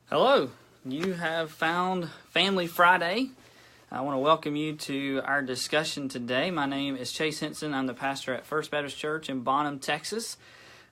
Hello, you have found Family Friday. I want to welcome you to our discussion today. My name is Chase Henson. I'm the pastor at First Baptist Church in Bonham, Texas.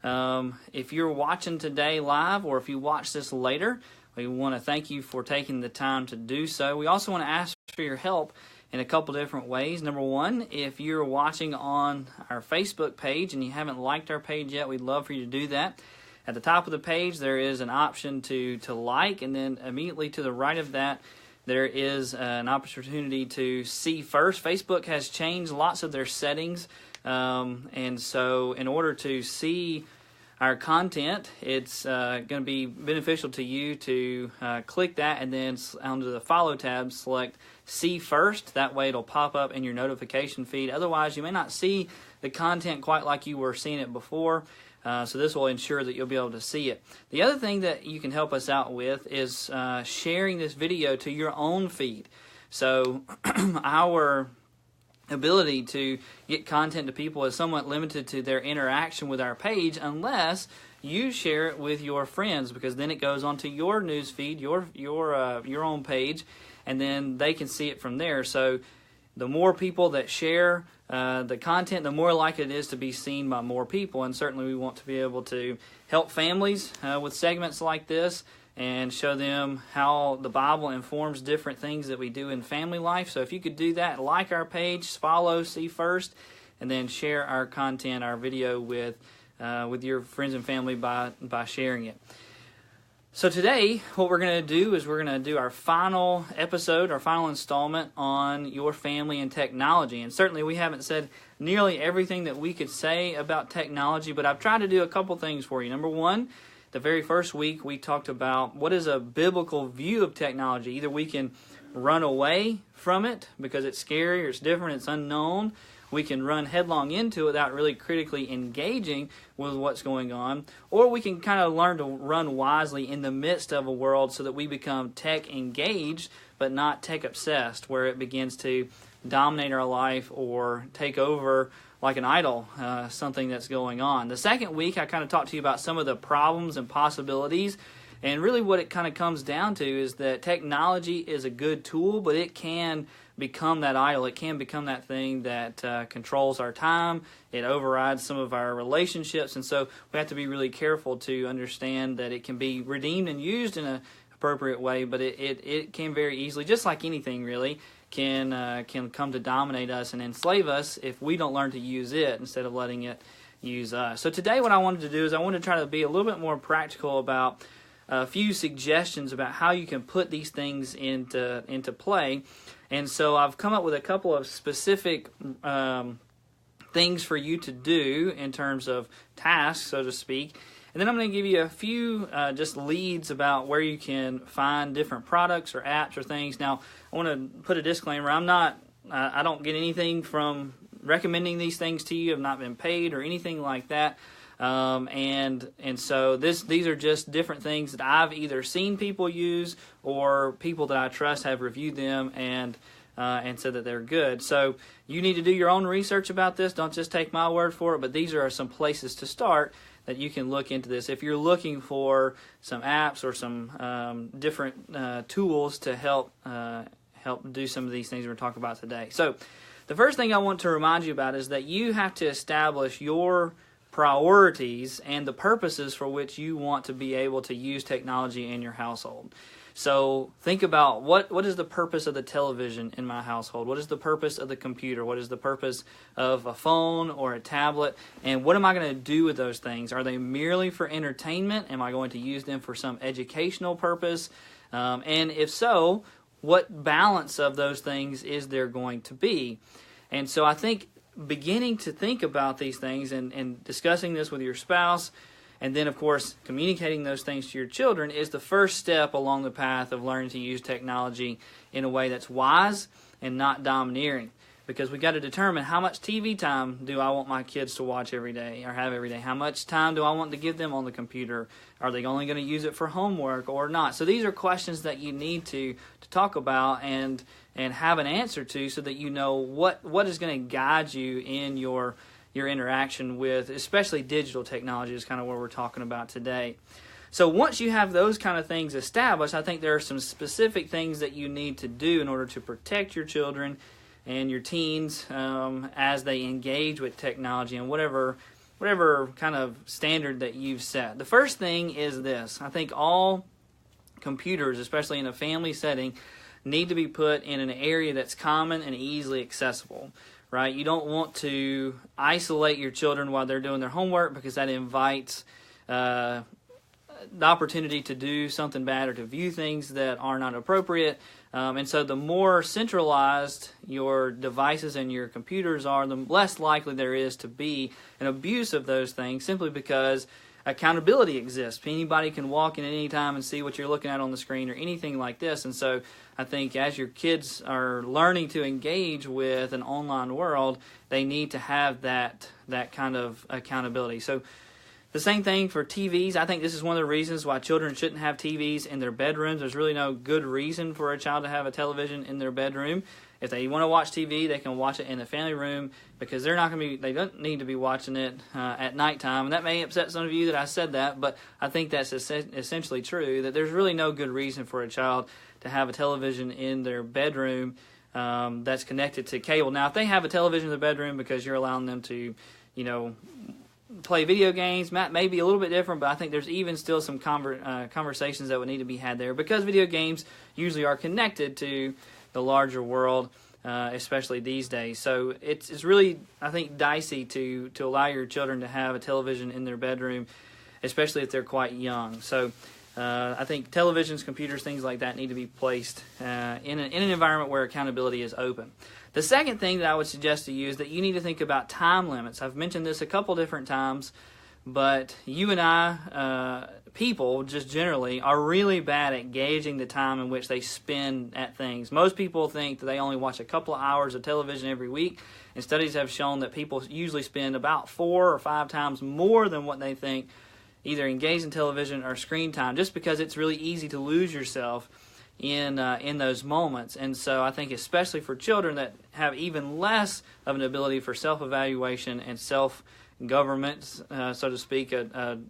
If you're watching today live or if you watch this later, we want to thank you for taking the time to do so. We also want to ask for your help in a couple different ways. Number one, if you're watching on our Facebook page and you haven't liked our page yet, we'd love for you to do that. At the top of the page, there is an option to like, and then immediately to the right of that, there is an opportunity to see first. Facebook has changed lots of their settings, and so in order to see our content, it's going to be beneficial to you to click that, and then under the Follow tab, select See First. That way it'll pop up in your notification feed. Otherwise, you may not see the content quite like you were seeing it before. So this will ensure that you'll be able to see it. The other thing that you can help us out with is sharing this video to your own feed. So our ability to get content to people is somewhat limited to their interaction with our page unless you share it with your friends, because then it goes onto your news feed, your own page, and then they can see it from there. So the more people that share the content, the more likely it is to be seen by more people. And certainly we want to be able to help families with segments like this and show them how the Bible informs different things that we do in family life. So if you could do that, like our page, follow, see first, and then share our content, our video with your friends and family by sharing it. So today, what we're going to do is we're going to do our final episode, our final installment on your family and technology. And certainly we haven't said nearly everything that we could say about technology, but I've tried to do a couple things for you. Number one, the very first week we talked about what is a biblical view of technology. Either we can run away from it because it's scary or it's different, it's unknown. We can run headlong into it without really critically engaging with what's going on. Or we can kind of learn to run wisely in the midst of a world so that we become tech engaged but not tech obsessed, where it begins to dominate our life or take over like an idol, something that's going on. The second week I kind of talked to you about some of the problems and possibilities. And really what it kind of comes down to is that technology is a good tool, but it can become that idol. It can become that thing that controls our time. It overrides some of our relationships. And so we have to be really careful to understand that it can be redeemed and used in an appropriate way, but it can very easily, just like anything really, can come to dominate us and enslave us if we don't learn to use it instead of letting it use us. So today what I wanted to do is I wanted to try to be a little bit more practical about a few suggestions about how you can put these things into play. And so I've come up with a couple of specific things for you to do in terms of tasks, so to speak. And then I'm going to give you a few just leads about where you can find different products or apps or things. Now, I want to put a disclaimer. I don't get anything from recommending these things to you. I've not been paid or anything like that. And so these are just different things that I've either seen people use or people that I trust have reviewed them and said that they're good. So you need to do your own research about this. Don't just take my word for it, but these are some places to start that you can look into this. If you're looking for some apps or some different tools to help do some of these things we're talking about today. So the first thing I want to remind you about is that you have to establish your priorities and the purposes for which you want to be able to use technology in your household. So think about what is the purpose of the television in my household? What is the purpose of the computer? What is the purpose of a phone or a tablet? And what am I going to do with those things? Are they merely for entertainment? Am I going to use them for some educational purpose? And if so, what balance of those things is there going to be? And so I think beginning to think about these things and discussing this with your spouse, and then, of course, communicating those things to your children is the first step along the path of learning to use technology in a way that's wise and not domineering. Because we've got to determine how much TV time do I want my kids to watch every day or have every day? How much time do I want to give them on the computer? Are they only going to use it for homework or not? So these are questions that you need to talk about and have an answer to so that you know what is going to guide you in your interaction with, especially digital technology is kind of what we're talking about today. So once you have those kind of things established, I think there are some specific things that you need to do in order to protect your children and your teens as they engage with technology and whatever kind of standard that you've set. The first thing is this. I think all computers, especially in a family setting, need to be put in an area that's common and easily accessible, right? You don't want to isolate your children while they're doing their homework, because that invites the opportunity to do something bad or to view things that are not appropriate. And so the more centralized your devices and your computers are, the less likely there is to be an abuse of those things, simply because accountability exists. Anybody can walk in at any time and see what you're looking at on the screen or anything like this. And so I think as your kids are learning to engage with an online world, they need to have that kind of accountability. So the same thing for TVs. I think this is one of the reasons why children shouldn't have TVs in their bedrooms. There's really no good reason for a child to have a television in their bedroom. If they want to watch TV, they can watch it in the family room, because they don't need to be watching it at nighttime. And that may upset some of you that I said that, but I think that's essentially true, that there's really no good reason for a child to have a television in their bedroom that's connected to cable. Now, if they have a television in the bedroom because you're allowing them to, play video games, may be a little bit different, but I think there's even still some conversations that would need to be had there, because video games usually are connected to the larger world, especially these days. So it's really, I think, dicey to allow your children to have a television in their bedroom, especially if they're quite young. So I think televisions, computers, things like that need to be placed in an environment where accountability is open. The second thing that I would suggest to you is that you need to think about time limits. I've mentioned this a couple different times, but you and I, people just generally, are really bad at gauging the time in which they spend at things. Most people think that they only watch a couple of hours of television every week, and studies have shown that people usually spend about 4 or 5 times more than what they think either engaged in television or screen time, just because it's really easy to lose yourself in those moments. And so I think especially for children that have even less of an ability for self-evaluation and self-government, so to speak,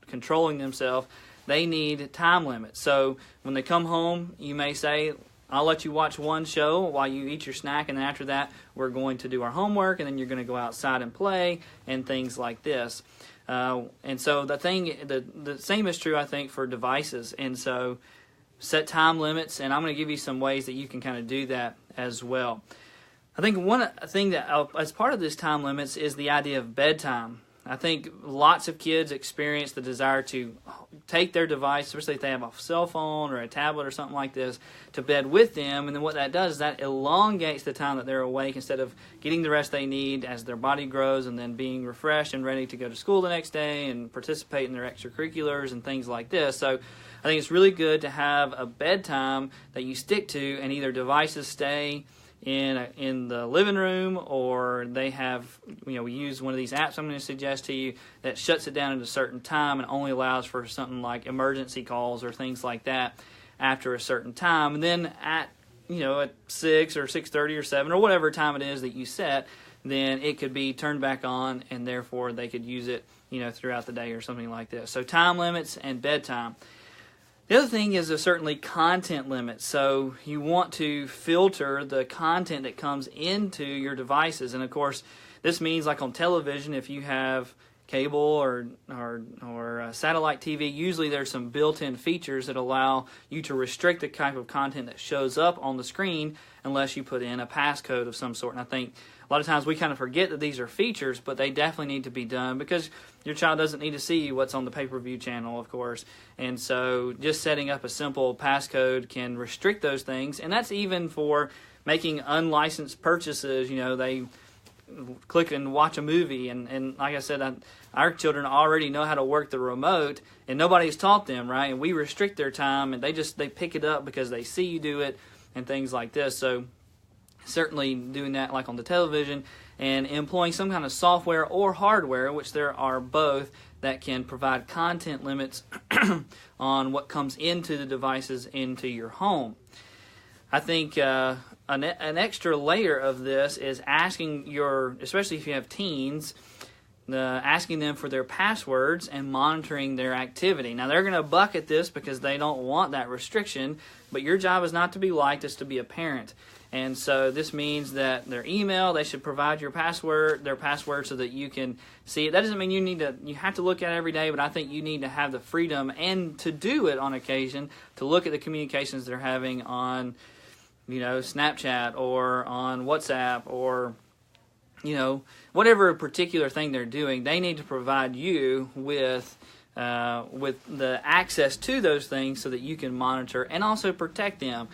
controlling themselves, they need time limits. So when they come home, you may say, I'll let you watch one show while you eat your snack, and then after that we're going to do our homework, and then you're going to go outside and play, and things like this. And so the same is true, I think, for devices. And so set time limits, and I'm going to give you some ways that you can kind of do that as well. I think one thing that, as part of this time limits, is the idea of bedtime. I think lots of kids experience the desire to take their device, especially if they have a cell phone or a tablet or something like this, to bed with them. And then what that does is that elongates the time that they're awake, instead of getting the rest they need as their body grows, and then being refreshed and ready to go to school the next day and participate in their extracurriculars and things like this. So I think it's really good to have a bedtime that you stick to, and either devices stay in the living room, or they have, we use one of these apps I'm going to suggest to you that shuts it down at a certain time and only allows for something like emergency calls or things like that after a certain time. And then at 6 or 6:30 or 7 or whatever time it is that you set, then it could be turned back on, and therefore they could use it throughout the day or something like this. So time limits and bedtime. The other thing is certainly content limits. So you want to filter the content that comes into your devices. And of course, this means, like on television, if you have cable or satellite TV, usually there's some built-in features that allow you to restrict the type of content that shows up on the screen unless you put in a passcode of some sort. And I think a lot of times we kind of forget that these are features, but they definitely need to be done, because your child doesn't need to see what's on the pay-per-view channel, of course. And so just setting up a simple passcode can restrict those things. And that's even for making unlicensed purchases. They click and watch a movie, and like I said, our children already know how to work the remote, and nobody's taught them, right? And we restrict their time, and they pick it up because they see you do it and things like this. So certainly doing that, like on the television, and employing some kind of software or hardware, which there are both, that can provide content limits on what comes into the devices into your home. I think an extra layer of this is asking especially if you have teens, asking them for their passwords and monitoring their activity. Now, they're going to bucket this because they don't want that restriction, but your job is not to be liked, it's to be a parent. And so this means that their email, they should provide their password so that you can see it. That doesn't mean you have to look at it every day, but I think you need to have the freedom and to do it on occasion to look at the communications they're having on, Snapchat or on WhatsApp or, whatever particular thing they're doing. They need to provide you with the access to those things so that you can monitor and also protect them.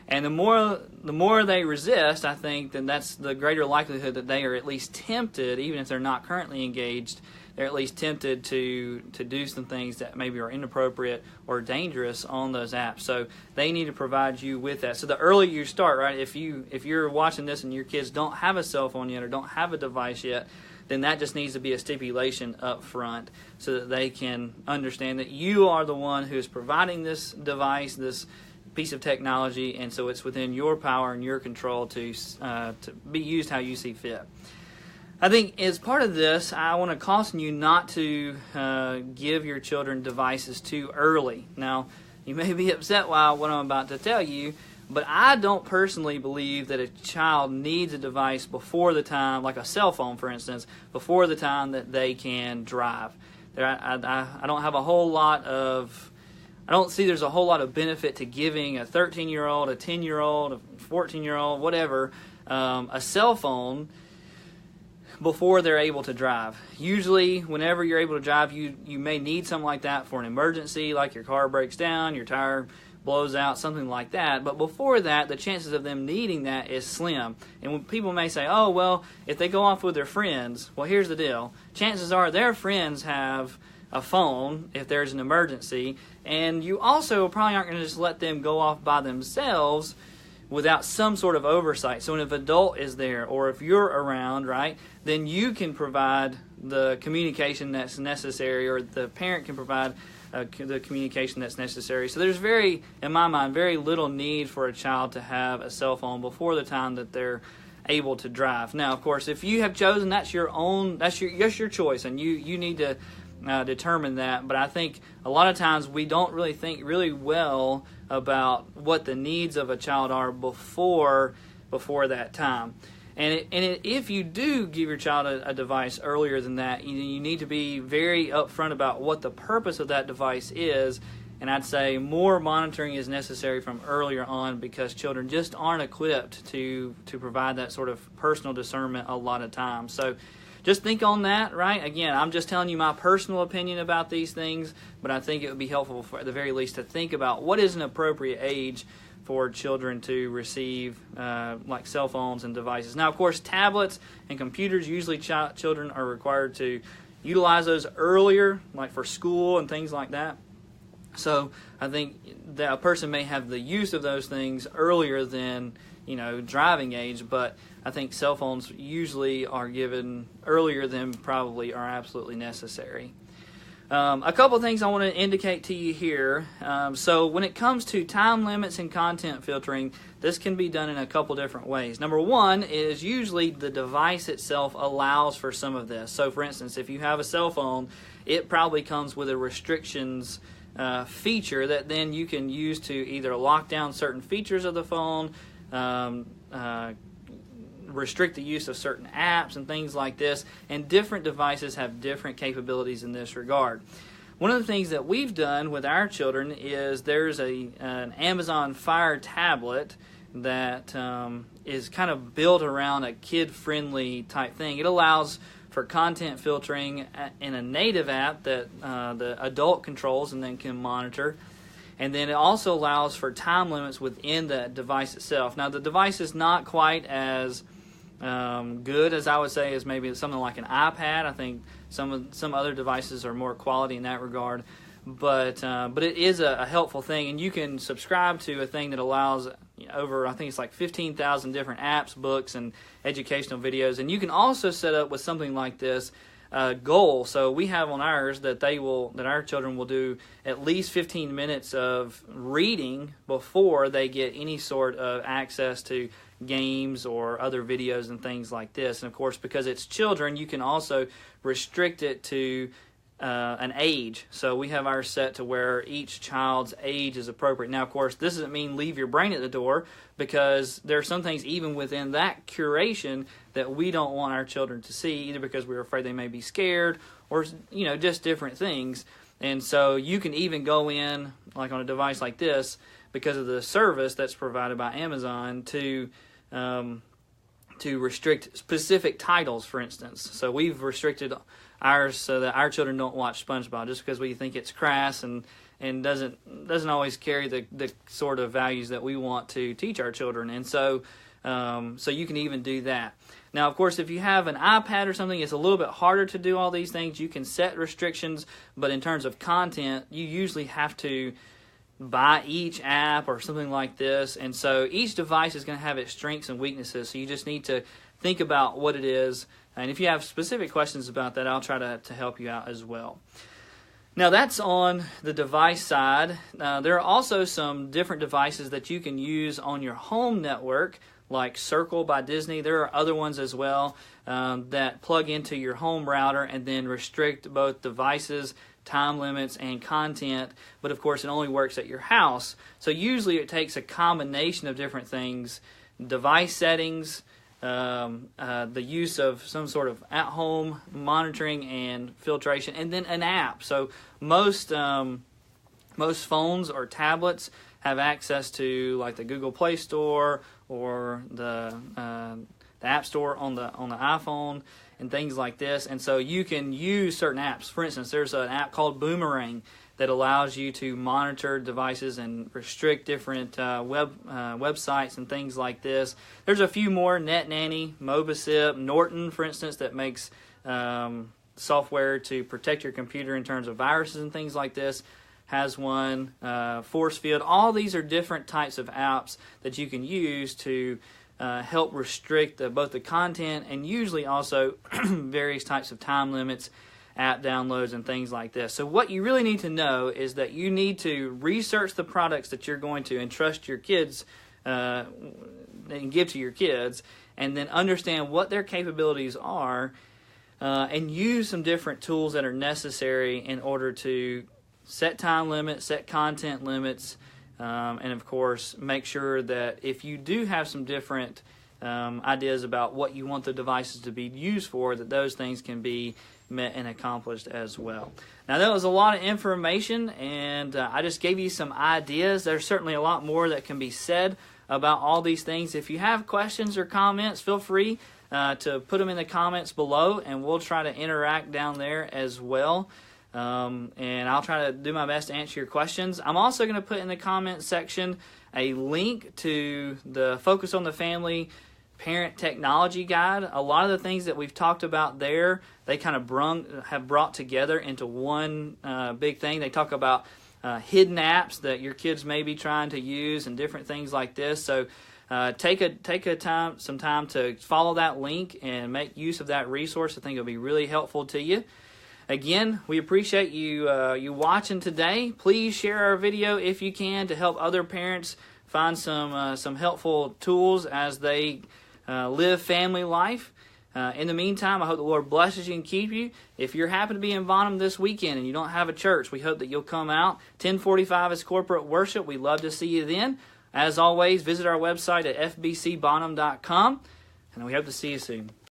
And the more they resist, I think, then that's the greater likelihood that they are at least tempted, even if they're not currently engaged, they're at least tempted to do some things that maybe are inappropriate or dangerous on those apps. So they need to provide you with that. So the earlier you start, right, if you're watching this and your kids don't have a cell phone yet or don't have a device yet, then that just needs to be a stipulation up front so that they can understand that you are the one who is providing this device, this piece of technology, and so it's within your power and your control to be used how you see fit. I think as part of this, I want to caution you not to give your children devices too early. Now, you may be upset by what I'm about to tell you, but I don't personally believe that a child needs a device before the time, like a cell phone, for instance, before the time that they can drive. I don't have a whole lot of I don't see there's a whole lot of benefit to giving a 13-year-old, a 10-year-old, a 14-year-old, whatever, a cell phone before they're able to drive. Usually, whenever you're able to drive, you may need something like that for an emergency, like your car breaks down, your tire blows out, something like that. But before that, the chances of them needing that is slim. And when people may say, oh, well, if they go off with their friends, well, here's the deal. Chances are their friends have a phone if there's an emergency, and you also probably aren't going to just let them go off by themselves without some sort of oversight. So if an adult is there or if you're around, right, then you can provide the communication that's necessary, or the parent can provide the communication that's necessary. So there's in my mind, very little need for a child to have a cell phone before the time that they're able to drive. Now, of course, if you have chosen, that's your choice, and you need to determine that. But I think a lot of times we don't really think really well about what the needs of a child are before that time. And if you do give your child a device earlier than that, you need to be very upfront about what the purpose of that device is. And I'd say more monitoring is necessary from earlier on, because children just aren't equipped to provide that sort of personal discernment a lot of times. So just think on that, right? Again, I'm just telling you my personal opinion about these things, but I think it would be helpful, for, at the very least, to think about what is an appropriate age for children to receive like cell phones and devices. Now, of course, tablets and computers, usually children are required to utilize those earlier, like for school and things like that. So I think that a person may have the use of those things earlier than, driving age, but I think cell phones usually are given earlier than probably are absolutely necessary. A couple of things I want to indicate to you here. So when it comes to time limits and content filtering, this can be done in a couple different ways. Number one is usually the device itself allows for some of this. So for instance, if you have a cell phone, it probably comes with a restrictions feature that then you can use to either lock down certain features of the phone, restrict the use of certain apps and things like this, and different devices have different capabilities in this regard. One of the things that we've done with our children is there's an Amazon Fire tablet that is kind of built around a kid-friendly type thing. It allows for content filtering in a native app that the adult controls and then can monitor. And then it also allows for time limits within the device itself. Now, the device is not quite as good as I would say as maybe something like an iPad. I think some other devices are more quality in that regard. But it is a helpful thing, and you can subscribe to a thing that allows over, I think it's like 15,000 different apps, books, and educational videos. And you can also set up with something like this goal. So we have on ours that our children will do at least 15 minutes of reading before they get any sort of access to games or other videos and things like this. And of course, because it's children, you can also restrict it to an age. So we have ours set to where each child's age is appropriate. Now, of course, this doesn't mean leave your brain at the door, because there are some things even within that curation that we don't want our children to see, either because we're afraid they may be scared or, just different things. And so you can even go in, like on a device like this, because of the service that's provided by Amazon, to restrict specific titles, for instance. So we've restricted ours so that our children don't watch SpongeBob, just because we think it's crass and doesn't always carry the sort of values that we want to teach our children. And so you can even do that. Now, of course, if you have an iPad or something, it's a little bit harder to do all these things. You can set restrictions, but in terms of content, you usually have to buy each app or something like this. And so each device is going to have its strengths and weaknesses. So you just need to think about what it is. And if you have specific questions about that, I'll try to help you out as well. Now, that's on the device side. There are also some different devices that you can use on your home network, like Circle by Disney. There are other ones as well that plug into your home router and then restrict both devices, time limits, and content. But of course, it only works at your house. So usually it takes a combination of different things: device settings, the use of some sort of at-home monitoring and filtration, and then an app. So most phones or tablets have access to like the Google Play Store or the App Store on the iPhone and things like this. And so you can use certain apps. For instance, there's an app called Boomerang that allows you to monitor devices and restrict different websites and things like this. There's a few more: NetNanny, Mobisip, Norton, for instance, that makes software to protect your computer in terms of viruses and things like this, has one. Forcefield. All these are different types of apps that you can use to help restrict both the content and usually also various types of time limits, app downloads, and things like this. So what you really need to know is that you need to research the products that you're going to entrust your kids and give to your kids, and then understand what their capabilities are, and use some different tools that are necessary in order to set time limits, set content limits, and of course make sure that if you do have some different ideas about what you want the devices to be used for, that those things can be met and accomplished as well. Now, that was a lot of information, and I just gave you some ideas. There's certainly a lot more that can be said about all these things. If you have questions or comments, feel free to put them in the comments below, and we'll try to interact down there as well. And I'll try to do my best to answer your questions. I'm also going to put in the comments section a link to the Focus on the Family Parent Technology Guide. A lot of the things that we've talked about there, they kind of have brought together into one big thing. They talk about hidden apps that your kids may be trying to use and different things like this. So take some time to follow that link and make use of that resource. I think it'll be really helpful to you. Again, we appreciate you watching today. Please share our video if you can to help other parents find some helpful tools as they live family life. In the meantime, I hope the Lord blesses you and keep you. If you're happy to be in Bonham this weekend and you don't have a church, we hope that you'll come out. 10:45 is corporate worship. We'd love to see you then. As always, visit our website at fbcbonham.com, and we hope to see you soon.